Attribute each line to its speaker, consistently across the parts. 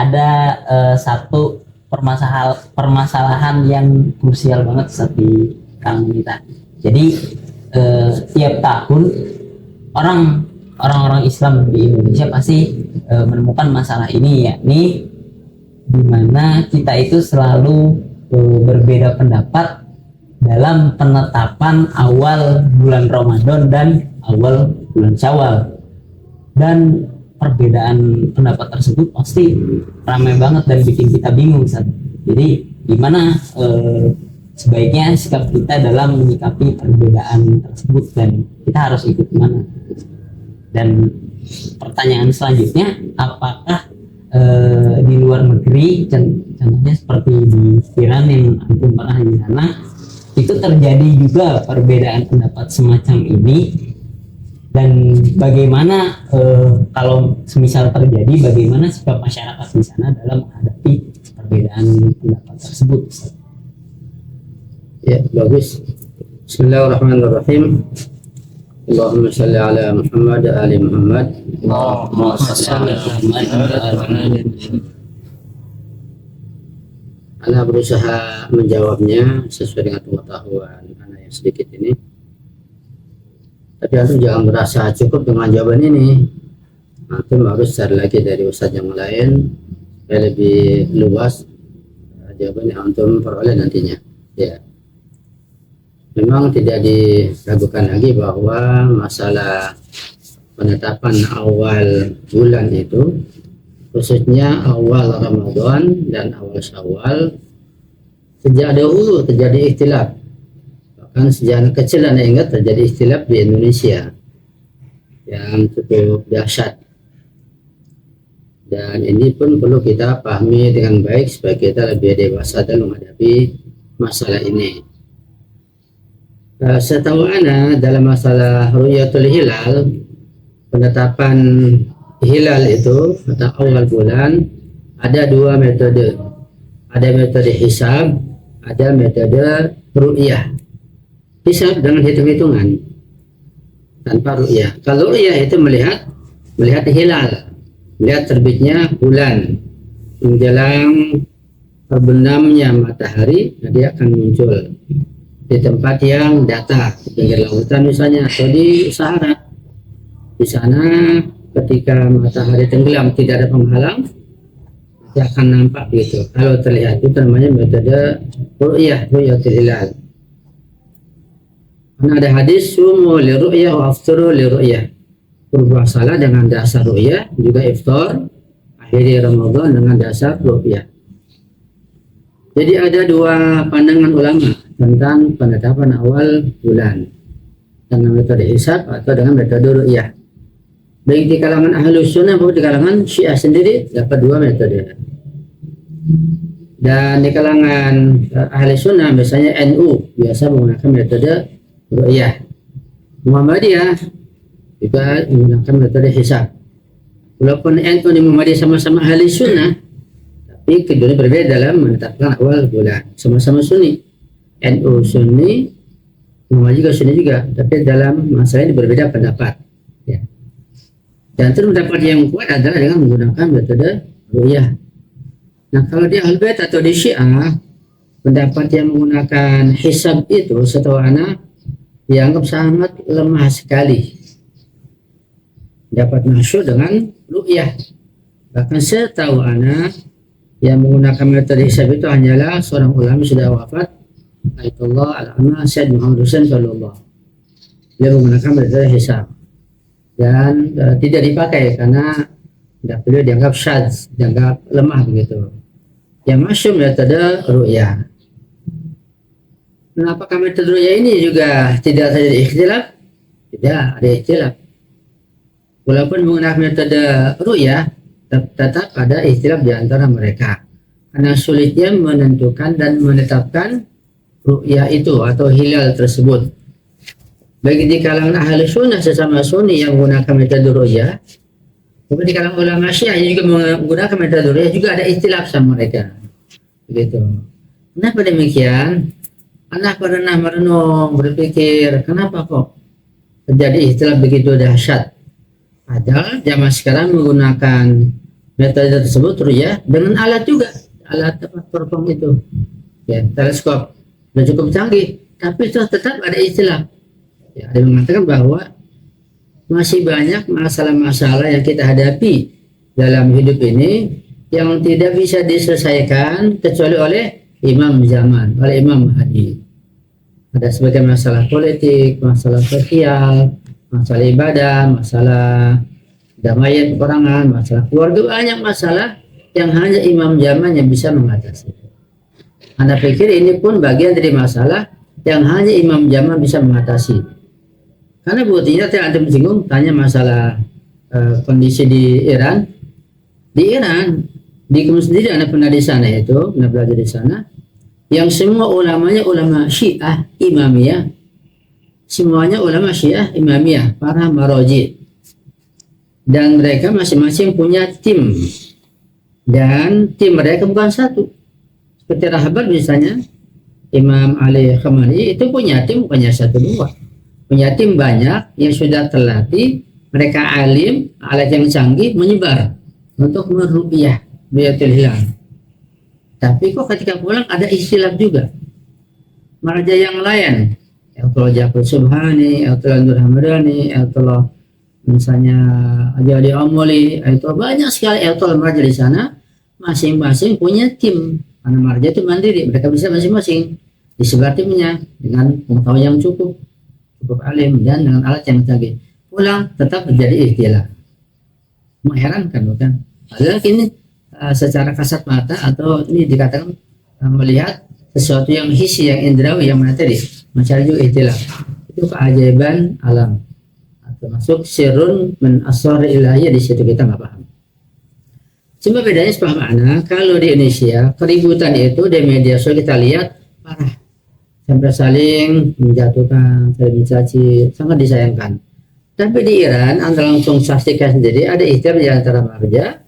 Speaker 1: ada satu permasalahan yang krusial banget saat di kalangan kita. Jadi tiap tahun orang-orang Islam di Indonesia pasti menemukan masalah ini, yakni di mana kita itu selalu berbeda pendapat dalam penetapan awal bulan Ramadan dan awal bulan Syawal. Dan perbedaan pendapat tersebut pasti ramai banget dan bikin kita bingung, Ustaz. Jadi gimana sebaiknya sikap kita dalam menyikapi perbedaan tersebut dan kita harus ikut mana? Dan pertanyaan selanjutnya, apakah di luar negeri, contohnya seperti di Iran yang antum pernah di sana, itu terjadi juga perbedaan pendapat semacam ini? Dan bagaimana kalau semisal terjadi, bagaimana sikap masyarakat di sana dalam menghadapi perbedaan pendapat tersebut?
Speaker 2: Ya, bagus. Bismillahirrahmanirrahim. Allahumma shalli ala Muhammad wa ali Muhammad.
Speaker 1: Allahumma shalli ala Muhammad.
Speaker 2: Ana berusaha menjawabnya sesuai dengan pengetahuan Ana yang sedikit ini. Tapi antum jangan merasa cukup dengan jawaban ini. Antum harus cari lagi dari ustaz yang lain yang lebih luas jawaban yang antum peroleh nantinya. Ya. Memang tidak diragukan lagi bahwa masalah penetapan awal bulan itu, khususnya awal Ramadan dan awal Syawal, sejak dahulu terjadi ikhtilaf. Bahkan sejak kecil Anda ingat terjadi ikhtilaf di Indonesia yang cukup dahsyat. Dan ini pun perlu kita pahami dengan baik supaya kita lebih dewasa dalam menghadapi masalah ini. Setahu Ana dalam masalah Ru'yatul Hilal, penetapan hilal itu atau awal bulan, ada dua metode. Ada metode hisab, ada metode ru'yah. Hisab dengan hitung-hitungan tanpa ru'yah. Kalau ru'yah itu melihat hilal, melihat terbitnya bulan menjelang terbenamnya matahari, dia akan muncul di tempat yang datar, di pinggir lautan misalnya, atau di Sahara. Di sana ketika matahari tenggelam tidak ada penghalang, dia akan nampak gitu. Kalau terlihat, itu namanya metode ru'yatul hilal. Karena ada hadis sumu li ru'yah wa afturu li ru'yah. Berpuasalah dengan dasar ru'yah, juga iftar akhiri Ramadan dengan dasar ru'yah. Jadi ada dua pandangan ulama tentang penetapan awal bulan, dengan metode hisab atau dengan metode ru'yah. Baik di kalangan Ahlus Sunnah maupun di kalangan Syiah sendiri dapat dua metode. Dan di kalangan Ahlus Sunnah misalnya NU biasa menggunakan metode ru'yah. Muhammadiyah juga menggunakan metode hisab. Walaupun NU dan Muhammadiyah sama-sama Ahlus Sunnah, tapi keduanya berbeda dalam menetapkan awal bulan. Sama-sama Sunni. NU Sunni, Muhammadiyah juga Sunni juga, tapi dalam masalah ini berbeda pendapat. Ya. Dan itu pendapat yang kuat adalah dengan menggunakan metode ru'yah. Nah, kalau di Ahlul Bait atau di Syiah, pendapat yang menggunakan hisab itu setahu ana dianggap sangat lemah sekali. Dapat masyhur dengan ru'yah. Bahkan setahu ana yang menggunakan metode hisab itu hanyalah seorang ulama sudah wafat, Ayatullah Al-Amma Syed Muhammad Hussein Sallallahu. Dia menggunakan metode hisab dan tidak dipakai karena beliau dianggap syadz, dianggap lemah begitu. Yang masyhur metode ru'yah. Nah, apakah metode ru'yah ini juga tidak terjadi ikhtilaf? Tidak ada ikhtilaf. Walaupun menggunakan metode ru'yah, tetap ada ikhtilaf di antara mereka. Karena sulitnya menentukan dan menetapkan ru'yah itu atau hilal tersebut. Bagi di kalangan ahli sunnah sesama sunni yang menggunakan metode ru'yah, kemudian di kalangan ulama Syiah yang juga menggunakan metode ru'yah juga ada ikhtilaf sama mereka. Begitu. Kenapa demikian? Anak pernah merenung, berpikir, kenapa kok terjadi ikhtilaf begitu dahsyat? Padahal zaman sekarang menggunakan metode tersebut ru'yah dengan alat juga, alat apa teropong itu, ya teleskop, sudah cukup canggih, tapi itu tetap ada istilah. Ya, ada yang mengatakan bahwa masih banyak masalah-masalah yang kita hadapi dalam hidup ini yang tidak bisa diselesaikan kecuali oleh imam zaman, oleh Imam Mahdi. Ada sebagian masalah politik, masalah sosial, masalah ibadah, masalah damai peperangan, masalah keluarga, banyak masalah yang hanya imam zaman yang bisa mengatasi. Anda pikir ini pun bagian dari masalah yang hanya imam zaman bisa mengatasi. Karena buktinya tadi Anda menyinggung tanya masalah kondisi di Iran. Di Iran, di kamu sendiri Anda pernah di sana itu, pernah belajar di sana, yang semua ulamanya ulama Syiah Imamiyah, semuanya ulama Syiah Imamiyah, para maroji, dan mereka masing-masing punya tim, dan tim mereka bukan satu. Seperti Rahabar misalnya, Imam Ali Khamenei itu punya tim bukannya satu dua, punya tim banyak yang sudah terlatih, mereka alim, alat yang canggih, menyebar untuk meruqyah Ru'yatul Hilal. Tapi kok ketika pulang ada istilah juga. Marja yang lain, Ayatullah Jafar Subhani, Ayatullah Nur Hamadani, Ayatullah misalnya Ajadi Amoli, Ayatullah banyak sekali Ayatullah marja di sana, masing-masing punya tim. Karena marja itu mandiri, mereka bisa masing-masing disebar timnya dengan pengetahuan yang cukup alim dan dengan alat yang canggih. Pulang tetap terjadi ikhtilaf. Mengherankan bukan? Padahal ini secara kasat mata atau ini dikatakan melihat sesuatu yang hisi, yang indrawi, yang materi, mencari juga ikhtilaf. Itu keajaiban alam, termasuk sirrun min asrar ilahiyah. Di situ kita nggak paham. Cuma bedanya sepaham anak, kalau di Indonesia keributan itu di media sosial kita lihat parah, sampai saling menjatuhkan, saling mencaci, sangat disayangkan. Tapi di Iran, Anda langsung saksikan sendiri ada ikhtilaf di antara marja.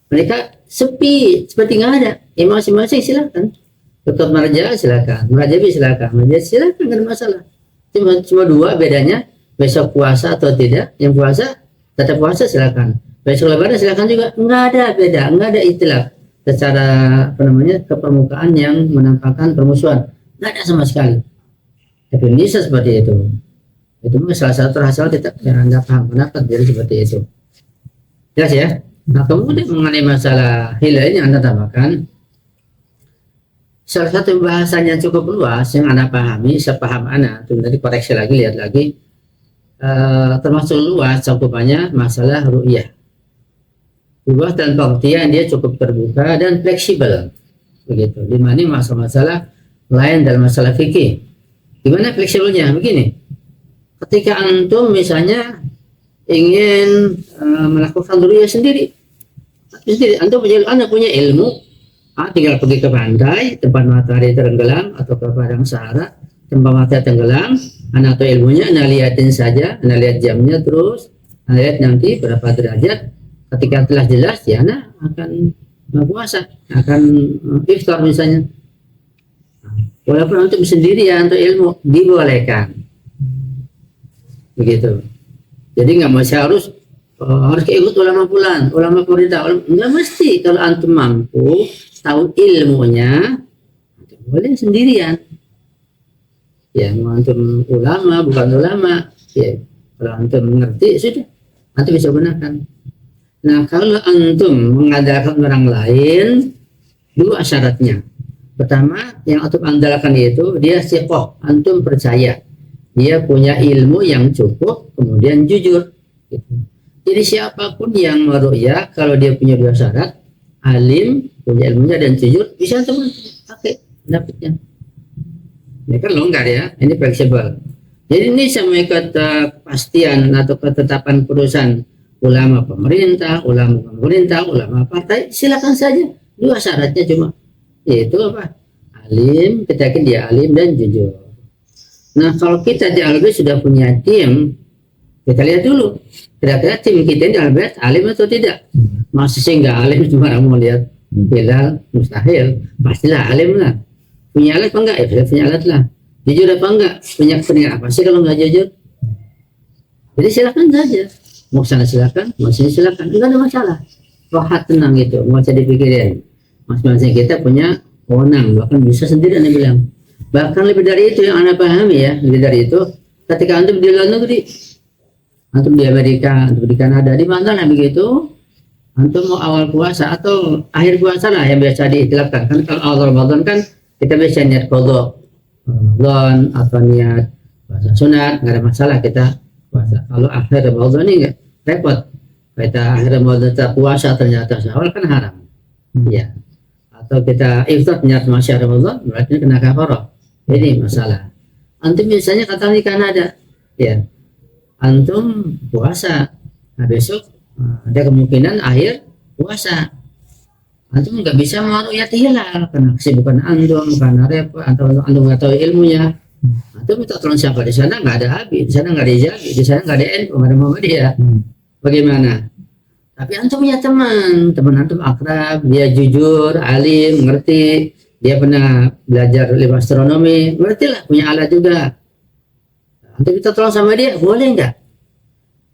Speaker 2: Mereka sepi, seperti nggak ada. Ya masing-masing silakan. Tetap marja silakan, marjabi silakan, marja silakan, nggak ada masalah. Cuma dua bedanya, besok puasa atau tidak. Yang puasa tetap puasa silakan. Besok lebaran silakan juga. Nggak ada beda, nggak ada ikhtilaf secara kepermukaan yang menampakkan permusuhan. Nggak ada sama sekali. Tapi Indonesia seperti itu. Itu salah satu hasil kita yang Anda paham kenapa jadi seperti itu. Jelas ya? Nah, kemudian mengenai masalah hilal ini Anda tambahkan salah satu bahasan yang cukup luas yang Anda pahami, sepaham Anda, nanti koreksi lagi, lihat lagi, termasuk luas cakupannya masalah ru'yah. Luas dan pengertian dia cukup terbuka dan fleksibel, begitu. Dimana masalah-masalah lain dalam masalah fikih. Gimana fleksibelnya? Begini, ketika antum misalnya ingin melakukan ru'yah sendiri, antum punya ilmu, tinggal pergi ke pantai tempat matahari tenggelam atau ke padang Sahara tempat matahari tenggelam, anda tahu ilmunya, anda lihatin saja, anda lihat jamnya, terus anda lihat nanti berapa derajat. Ketika telah jelas, ya anda akan puasa, akan iftar misalnya. Walaupun untuk sendiri ya, untuk ilmu dibolehkan, begitu. Jadi nggak mesti harus ikut ulama fulan, ulama pemerintah, nggak mesti. Kalau antum mampu tahu ilmunya, boleh sendirian. Ya mau antum ulama bukan ulama, ya kalau antum mengerti sudah, antum bisa gunakan. Nah kalau antum mengandalkan orang lain, dua syaratnya. Pertama yang antum andalkan itu dia siqoh, antum percaya dia punya ilmu yang cukup, kemudian jujur. Gitu. Jadi siapapun yang meru'yah, kalau dia punya dua syarat, alim, punya ilmunya dan jujur, bisa antum pakai dapatnya. Ini kan longgar ya, ini fleksibel. Jadi ini sama kepastian atau ketetapan perusahaan ulama pemerintah, ulama partai, silakan saja. Dua syaratnya cuma, yaitu apa? Alim, kita yakin dia alim dan jujur. Nah kalau kita di Al-Bait sudah punya tim, kita lihat dulu kira-kira tim kita di Al-Bait alim atau tidak. Masih sih nggak alim, cuma mau lihat hilal, mustahil. Pastilah alim lah. Punya alat apa enggak? Ya punya alat lah. Jujur apa enggak? Punya kepentingan apa sih kalau nggak jujur? Jadi silakan saja. Mau sana silakan, mau sini silakan, nggak ada masalah. rohat tenang itu, nggak usah dipikirin. Masing-masing kita punya wewenang, bahkan bisa sendiri Anda bilang. Bahkan lebih dari itu yang Anda pahami ya, lebih dari itu, ketika antum di luar negeri, antum di Amerika, antum di Kanada, di mana lah begitu, antum mau awal puasa atau akhir puasa lah yang biasa diistilahkan. Kan kalau awal Ramadan kan kita bisa niat qadha Ramadan atau niat puasa sunat, nggak ada masalah kita puasa. Kalau akhir Ramadan ini nggak repot. Kita akhir Ramadan kita puasa ternyata sahur kan haram. Ya. Atau kita iftar ternyata masih Ramadan berarti kena kafarah. Ini masalah. Antum biasanya kata di Kanada, ya. Antum puasa, nah besok ada kemungkinan akhir puasa. Antum nggak bisa meruyat hilal karena kesibukan antum, karena repot, atau antum nggak tahu ilmunya. Antum minta tolong siapa di sana? Nggak ada Habib, di sana nggak ada Jabi, di sana nggak ada NU, nggak ada Muhammadiyah. Bagaimana? Tapi antum punya teman antum akrab, dia jujur, alim, ngerti, dia pernah belajar ilmu astronomi, ngerti lah, punya alat juga. Antum minta tolong sama dia, boleh nggak?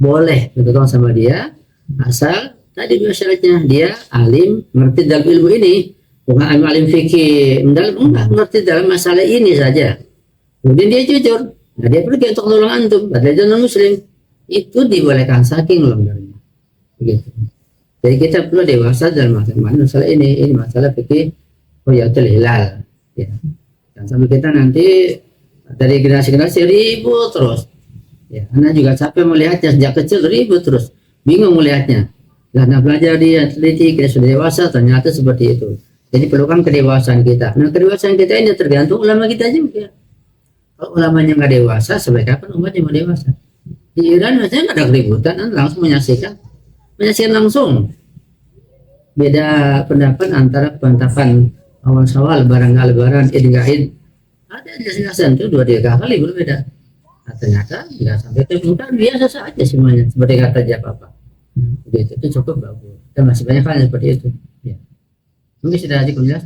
Speaker 2: Boleh minta tolong sama dia, asal tadi dua syaratnya, dia alim, ngerti dalam ilmu ini, bukan alim fikih, enggak ngerti dalam masalah ini saja. Kemudian dia jujur, nah dia pergi untuk menolong antum, padahal dia non muslim, itu dibolehkan saking longgarnya. Begitu. Jadi kita perlu dewasa dalam masalah ini masalah fikih ru'yatul hilal. Ya. Dan sampai kita nanti dari generasi-generasi ribut terus. Ya, Anda juga capek melihatnya sejak kecil ribut terus, bingung melihatnya. Karena belajar dia teliti, kita sudah dewasa ternyata seperti itu. Jadi perlukan kedewasaan kita. Nah kedewasaan kita ini tergantung ulama kita juga. Kalau ulamanya nggak dewasa, sampai kapan umatnya mau dewasa? Di Iran misalnya nggak ada keributan, langsung menyaksikan langsung. Beda pendapat antara penetapan awal Syawal, lebaran nggak lebaran, id nggak id. Ada jelas-jelasan itu 2-3 kali berbeda. Nah, ternyata nggak sampai itu bukan biasa saja semuanya, seperti kata apa. Begitu itu cukup bagus. Dan masih banyak hal seperti itu. Ya. Mungkin sudah cukup jelas.